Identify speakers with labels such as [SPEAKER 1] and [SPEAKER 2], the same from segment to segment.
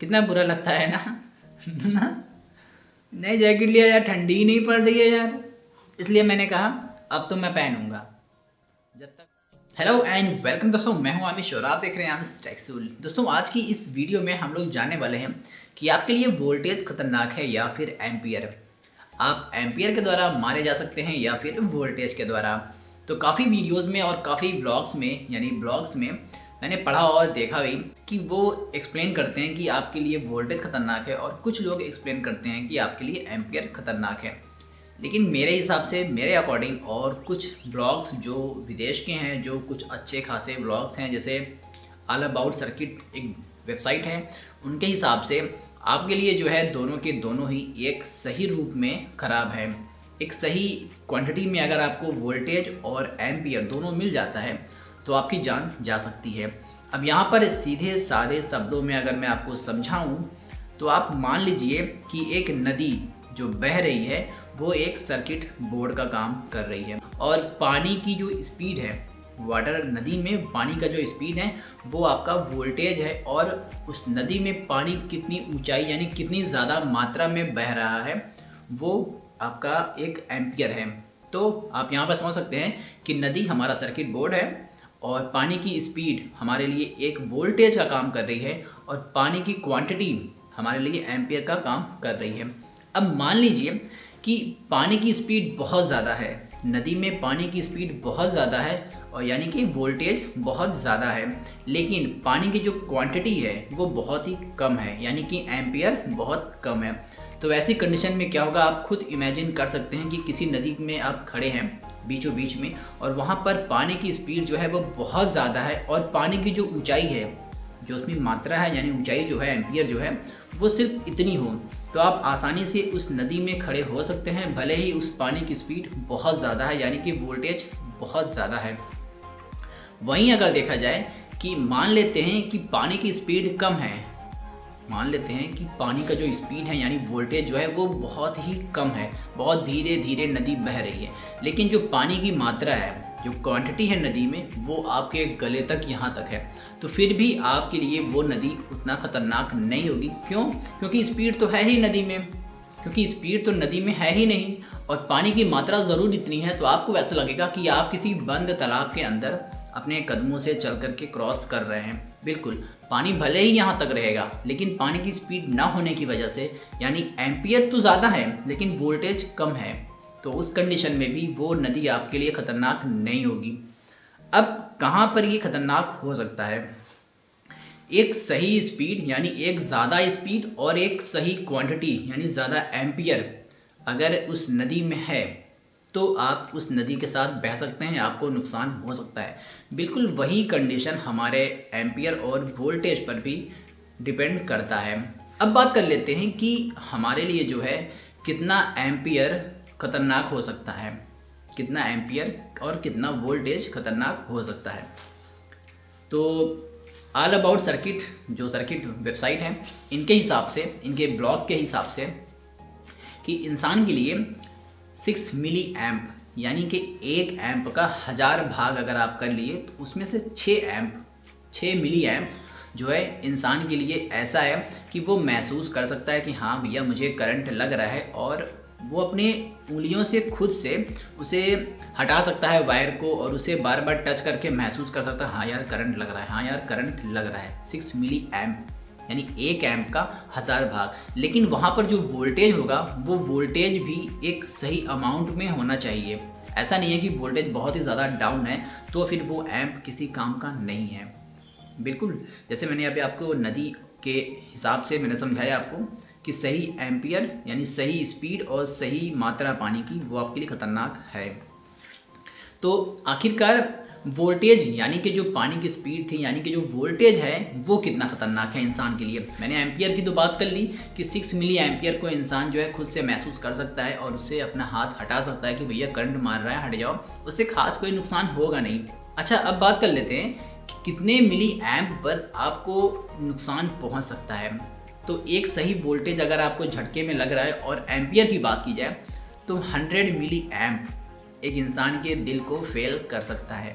[SPEAKER 1] कितना बुरा लगता है ना। ना, नई जैकेट लिया यार, ठंडी ही नहीं पड़ रही है यार, इसलिए मैंने कहा अब तो मैं पहनूंगा जब तक। हेलो एंड वेलकम दोस्तों, मैं हूं आमिश और आप देख रहे हैं आमिश टेक्सूल। दोस्तों आज की इस वीडियो में हम लोग जानने वाले हैं कि आपके लिए वोल्टेज खतरनाक है या फिर एम्पियर। आप एम्पियर के द्वारा मारे जा सकते हैं या फिर वोल्टेज के द्वारा। तो काफ़ी वीडियोस में और काफ़ी ब्लॉग्स में यानी ब्लॉग्स में मैंने पढ़ा और देखा भी कि वो एक्सप्लेन करते हैं कि आपके लिए वोल्टेज खतरनाक है और कुछ लोग एक्सप्लेन करते हैं कि आपके लिए एम्पियर खतरनाक है। लेकिन मेरे हिसाब से, मेरे अकॉर्डिंग, और कुछ ब्लॉग्स जो विदेश के हैं, जो कुछ अच्छे खासे ब्लॉग्स हैं, जैसे ऑल अबाउट सर्किट एक वेबसाइट है, उनके हिसाब से आपके लिए जो है दोनों के दोनों ही एक सही रूप में ख़राब है। एक सही क्वांटिटी में अगर आपको वोल्टेज और एम्पियर दोनों मिल जाता है तो आपकी जान जा सकती है। अब यहाँ पर सीधे साधे शब्दों में अगर मैं आपको समझाऊँ तो आप मान लीजिए कि एक नदी जो बह रही है वो एक सर्किट बोर्ड का काम कर रही है, और पानी की जो स्पीड है, वाटर नदी में पानी का जो स्पीड है वो आपका वोल्टेज है, और उस नदी में पानी कितनी ऊंचाई यानी कितनी ज़्यादा मात्रा में बह रहा है वो आपका एक एम्पियर है। तो आप यहाँ पर समझ सकते हैं कि नदी हमारा सर्किट बोर्ड है और पानी की स्पीड हमारे लिए एक वोल्टेज का काम कर रही है, और पानी की क्वांटिटी हमारे लिए एम्पियर का काम कर रही है। अब मान लीजिए कि पानी की स्पीड बहुत ज़्यादा है, नदी में पानी की स्पीड बहुत ज़्यादा है, और यानी कि वोल्टेज बहुत ज़्यादा है, लेकिन पानी की जो क्वांटिटी है वो बहुत ही कम है, यानी कि एम्पियर बहुत कम है। तो ऐसी कंडीशन में क्या होगा, आप खुद इमेजिन कर सकते हैं कि किसी नदी में आप खड़े हैं बीचों बीच में, और वहाँ पर पानी की स्पीड जो है वो बहुत ज़्यादा है, और पानी की जो ऊंचाई है, जो उसमें मात्रा है यानी ऊंचाई जो है, एम्पियर जो है, वो सिर्फ इतनी हो, तो आप आसानी से उस नदी में खड़े हो सकते हैं, भले ही उस पानी की स्पीड बहुत ज़्यादा है यानी कि वोल्टेज बहुत ज़्यादा है। वहीं अगर देखा जाए कि मान लेते हैं कि पानी की स्पीड कम है, मान लेते हैं कि पानी का जो स्पीड है यानी वोल्टेज जो है वो बहुत ही कम है, बहुत धीरे धीरे नदी बह रही है, लेकिन जो पानी की मात्रा है, जो क्वांटिटी है नदी में, वो आपके गले तक, यहाँ तक है, तो फिर भी आपके लिए वो नदी उतना खतरनाक नहीं होगी। क्यों? क्योंकि स्पीड तो है ही नदी में, क्योंकि स्पीड तो नदी में है ही नहीं, और पानी की मात्रा ज़रूर इतनी है, तो आपको वैसा लगेगा कि आप किसी बंद तालाब के अंदर अपने कदमों से चल करके क्रॉस कर रहे हैं। बिल्कुल, पानी भले ही यहाँ तक रहेगा, लेकिन पानी की स्पीड ना होने की वजह से, यानी एम्पियर तो ज़्यादा है लेकिन वोल्टेज कम है, तो उस कंडीशन में भी वो नदी आपके लिए ख़तरनाक नहीं होगी। अब कहाँ पर ये खतरनाक हो सकता है? एक सही स्पीड यानी एक ज़्यादा स्पीड और एक सही क्वांटिटी यानी ज़्यादा एम्पियर अगर उस नदी में है तो आप उस नदी के साथ बह सकते हैं, आपको नुकसान हो सकता है। बिल्कुल वही कंडीशन हमारे एम्पियर और वोल्टेज पर भी डिपेंड करता है। अब बात कर लेते हैं कि हमारे लिए जो है कितना एम्पियर खतरनाक हो सकता है, कितना एम्पियर और कितना वोल्टेज खतरनाक हो सकता है। तो ऑल अबाउट सर्किट जो सर्किट वेबसाइट है, इनके हिसाब से, इनके ब्लॉग के हिसाब से, कि इंसान के लिए 6 मिली एम्प यानी कि 1 एम्प का 1000 भाग अगर आप कर लिए तो उसमें से 6 मिली एम्प जो है इंसान के लिए ऐसा है कि वो महसूस कर सकता है कि हाँ भैया मुझे करंट लग रहा है, और वो अपने उंगलियों से खुद से उसे हटा सकता है वायर को, और उसे बार बार टच करके महसूस कर सकता है हाँ यार करंट लग रहा है, हाँ यार करंट लग रहा है। 6 मिली एम्प यानी 1 एम्प का 1000 भाग। लेकिन वहाँ पर जो वोल्टेज होगा वो वोल्टेज भी एक सही अमाउंट में होना चाहिए। ऐसा नहीं है कि वोल्टेज बहुत ही ज़्यादा डाउन है तो फिर वो एम्प किसी काम का नहीं है। बिल्कुल, जैसे मैंने अभी आपको नदी के हिसाब से मैंने समझाया आपको कि सही एम्पियर यानी सही स्पीड और सही मात्रा पानी की वो आपके लिए ख़तरनाक है। तो आखिरकार वोल्टेज यानी कि जो पानी की स्पीड थी, यानी कि जो वोल्टेज है वो कितना ख़तरनाक है इंसान के लिए। मैंने एम्पियर की तो बात कर ली कि 6 मिली एम्पियर को इंसान जो है खुद से महसूस कर सकता है और उससे अपना हाथ हटा सकता है कि भैया करंट मार रहा है, हट जाओ, उससे खास कोई नुकसान होगा नहीं। अच्छा, अब बात कर लेते हैं कि कितने मिली एम्प पर आपको नुकसान पहुँच सकता है। तो एक सही वोल्टेज अगर आपको झटके में लग रहा है, और एम्पियर की बात की जाए तो 100 मिली एम्प एक इंसान के दिल को फेल कर सकता है।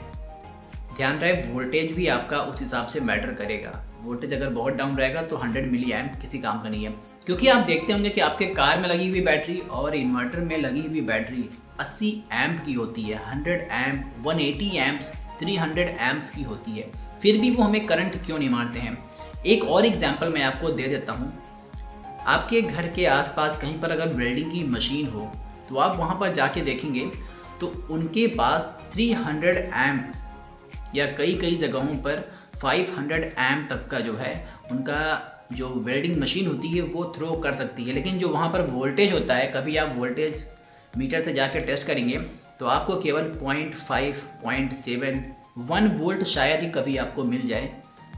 [SPEAKER 1] ध्यान रहे, वोल्टेज भी आपका उस हिसाब से मैटर करेगा। वोल्टेज अगर बहुत डाउन रहेगा तो 100 मिली एम्प किसी काम का नहीं है। क्योंकि आप देखते होंगे कि आपके कार में लगी हुई बैटरी और इन्वर्टर में लगी हुई बैटरी 80 एम्प की होती है, 100 एम्प, 180 एम्प्स, 300 एम्प्स की होती है, फिर भी वो हमें करंट क्यों नहीं मारते हैं। एक और एग्जांपल मैं आपको दे देता हूँ। आपके घर के आसपास कहीं पर अगर वेल्डिंग की मशीन हो तो आप वहाँ पर जाके देखेंगे तो उनके पास 300 एम्प या कई कई जगहों पर 500 एम्प तक का जो है उनका जो वेल्डिंग मशीन होती है वो थ्रो कर सकती है। लेकिन जो वहाँ पर वोल्टेज होता है, कभी आप वोल्टेज मीटर से जाकर टेस्ट करेंगे तो आपको केवल 0.5, 0.7, 1 वोल्ट शायद ही कभी आपको मिल जाए।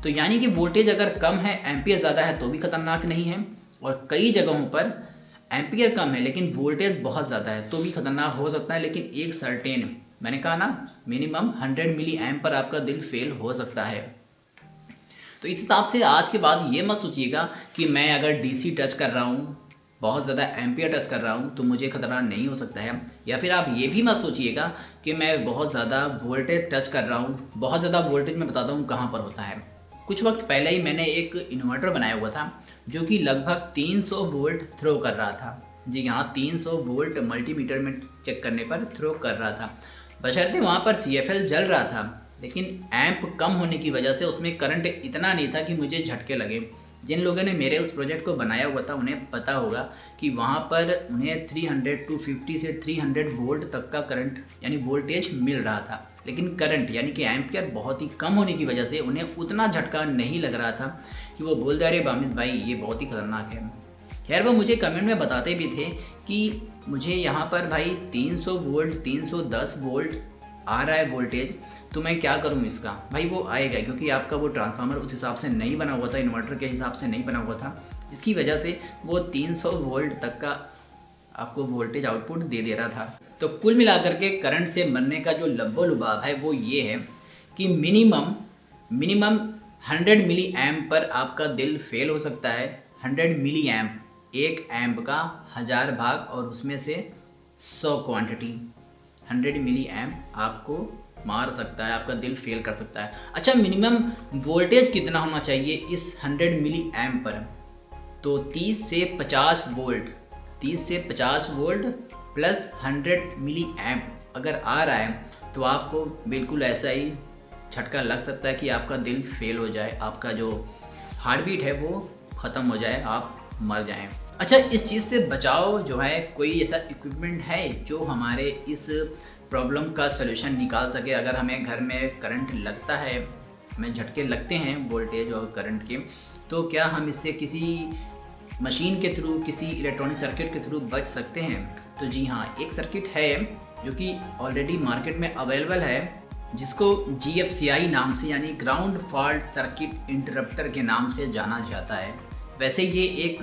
[SPEAKER 1] तो यानी कि वोल्टेज अगर कम है, एम्पियर ज़्यादा है तो भी खतरनाक नहीं है, और कई जगहों पर एम्पियर कम है लेकिन वोल्टेज बहुत ज़्यादा है तो भी खतरनाक हो सकता है। लेकिन एक सर्टेन, मैंने कहा ना, मिनिमम 100 मिली एम्प पर आपका दिल फेल हो सकता है। तो इस हिसाब से आज के बाद ये मत सोचिएगा कि मैं अगर डीसी टच कर रहा हूँ, बहुत ज़्यादा एम्पियर टच कर रहा हूँ तो मुझे खतरा नहीं हो सकता है। या फिर आप ये भी मत सोचिएगा कि मैं बहुत ज़्यादा वोल्टेज टच कर रहा हूँ। बहुत ज़्यादा वोल्टेज मैं बताता हूँ कहाँ पर होता है। कुछ वक्त पहले ही मैंने एक इन्वर्टर बनाया हुआ था जो कि लगभग 300 वोल्ट थ्रो कर रहा था। जी हाँ, 300 वोल्ट मल्टीमीटर में चेक करने पर थ्रो कर रहा था। बशर्ते वहाँ पर CFL जल रहा था, लेकिन एम्प कम होने की वजह से उसमें करंट इतना नहीं था कि मुझे झटके लगे। जिन लोगों ने मेरे उस प्रोजेक्ट को बनाया हुआ था उन्हें पता होगा कि वहाँ पर उन्हें 250 से 300 वोल्ट तक का करंट यानी वोल्टेज मिल रहा था, लेकिन करंट यानी कि एम्पियर बहुत ही कम होने की वजह से उन्हें उतना झटका नहीं लग रहा था कि वो बोलते अरे बामिश भाई ये बहुत ही खतरनाक है। खैर वो मुझे कमेंट में बताते भी थे कि मुझे यहाँ पर भाई 300 वोल्ट, 310 वोल्ट आ रहा है वोल्टेज, तो मैं क्या करूँ इसका। भाई वो आएगा क्योंकि आपका वो ट्रांसफार्मर उस हिसाब से नहीं बना हुआ था, इन्वर्टर के हिसाब से नहीं बना हुआ था, जिसकी वजह से वो 300 वोल्ट तक का आपको वोल्टेज आउटपुट दे रहा था। तो कुल मिलाकर के करंट से मरने का जो लब्बो लुबाब है वो ये है कि मिनिमम 100 मिली एम्प पर आपका दिल फेल हो सकता है। 100 मिली एम्प, एक एम्प का 1000 भाग और उसमें से 100 क्वांटिटी, 100 मिली एम्प आपको मार सकता है, आपका दिल फेल कर सकता है। अच्छा, मिनिमम वोल्टेज कितना होना चाहिए इस 100 मिली एम्प पर? तो 30 से 50 वोल्ट, 30 से 50 वोल्ट प्लस 100 मिली एम्प अगर आ रहा है तो आपको बिल्कुल ऐसा ही झटका लग सकता है कि आपका दिल फेल हो जाए, आपका जो हार्ट बीट है वो ख़त्म हो जाए, आप मर जाएं। अच्छा, इस चीज़ से बचाव जो है, कोई ऐसा इक्विपमेंट है जो हमारे इस प्रॉब्लम का सलूशन निकाल सके? अगर हमें घर में करंट लगता है, हमें झटके लगते हैं वोल्टेज और करंट के, तो क्या हम इससे किसी मशीन के थ्रू, किसी इलेक्ट्रॉनिक सर्किट के थ्रू बच सकते हैं? तो जी हाँ, एक सर्किट है जो कि ऑलरेडी मार्केट में अवेलेबल है, जिसको GFCI नाम से यानी ग्राउंड फॉल्ट सर्किट इंटरप्टर के नाम से जाना जाता है। वैसे ये एक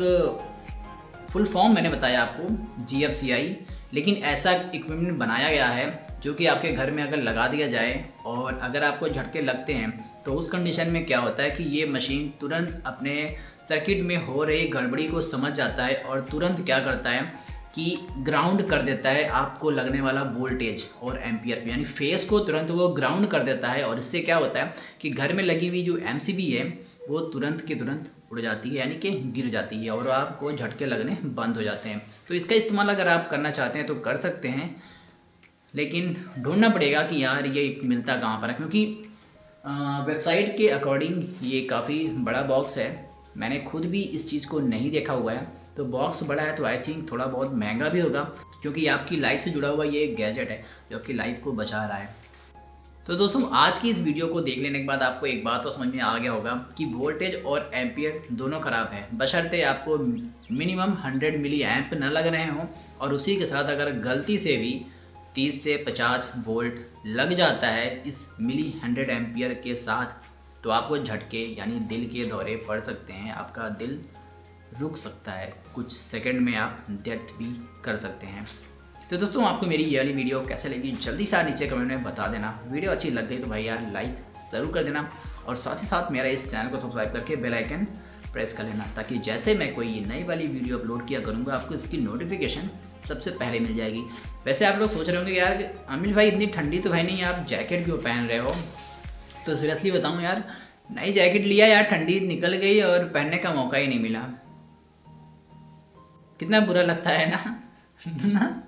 [SPEAKER 1] फुल फॉर्म मैंने बताया आपको GFCI, लेकिन ऐसा इक्विपमेंट बनाया गया है जो कि आपके घर में अगर लगा दिया जाए और अगर आपको झटके लगते हैं तो उस कंडीशन में क्या होता है कि ये मशीन तुरंत अपने सर्किट में हो रही गड़बड़ी को समझ जाता है और तुरंत क्या करता है कि ग्राउंड कर देता है आपको लगने वाला वोल्टेज और एम्पियर, यानी फेस को तुरंत वो ग्राउंड कर देता है। और इससे क्या होता है कि घर में लगी हुई जो MCB है वो तुरंत की तुरंत उड़ जाती है, यानी कि गिर जाती है और आपको झटके लगने बंद हो जाते हैं। तो इसका इस्तेमाल अगर आप करना चाहते हैं तो कर सकते हैं, लेकिन ढूंढना पड़ेगा कि यार ये मिलता कहाँ पर है, क्योंकि वेबसाइट के अकॉर्डिंग ये काफ़ी बड़ा बॉक्स है। मैंने खुद भी इस चीज़ को नहीं देखा हुआ है, तो बॉक्स बड़ा है तो आई थिंक थोड़ा बहुत महंगा भी होगा, क्योंकि आपकी लाइफ से जुड़ा हुआ ये एक गैजेट है जो आपकी लाइफ को बचा रहा है। तो दोस्तों, आज की इस वीडियो को देख लेने के बाद आपको एक बात तो समझ में आ गया होगा कि वोल्टेज और एम्पियर दोनों ख़राब है, बशर्ते आपको मिनिमम 100 मिली एम्प न लग रहे हों, और उसी के साथ अगर गलती से भी 30 से 50 वोल्ट लग जाता है इस मिली 100 एम्पियर के साथ, तो आपको झटके यानी दिल के दौरे पड़ सकते हैं, आपका दिल रुक सकता है, कुछ सेकंड में आप डेथ भी कर सकते हैं। तो दोस्तों, आपको मेरी ये वाली वीडियो कैसे लगी जल्दी से नीचे कमेंट में बता देना। वीडियो अच्छी लग गई तो भाई यार लाइक ज़रूर कर देना, और साथ ही साथ मेरा इस चैनल को सब्सक्राइब करके बेल आइकन प्रेस कर लेना, ताकि जैसे मैं कोई नई वाली वीडियो अपलोड किया करूँगा आपको इसकी नोटिफिकेशन सबसे पहले मिल जाएगी। वैसे आप लोग सोच रहे होंगे यार अमित भाई इतनी ठंडी तो भाई नहीं, आप जैकेट क्यों पहन रहे हो? तो सीरियसली बताऊँ यार, नई जैकेट लिया यार, ठंडी निकल गई और पहनने का मौका ही नहीं मिला। कितना बुरा लगता है ना।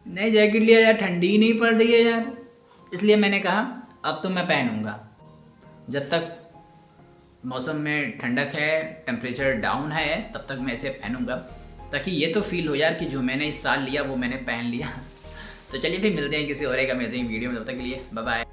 [SPEAKER 1] नई जैकेट लिया यार, ठंडी ही नहीं पड़ रही है यार, इसलिए मैंने कहा अब तो मैं पहनूंगा। जब तक मौसम में ठंडक है, टेम्परेचर डाउन है, तब तक मैं इसे पहनूंगा, ताकि ये तो फील हो यार कि जो मैंने इस साल लिया वो मैंने पहन लिया। तो चलिए फिर मिलते हैं किसी और एक अमेजिंग वीडियो में, तब तक के लिए बाय बाय।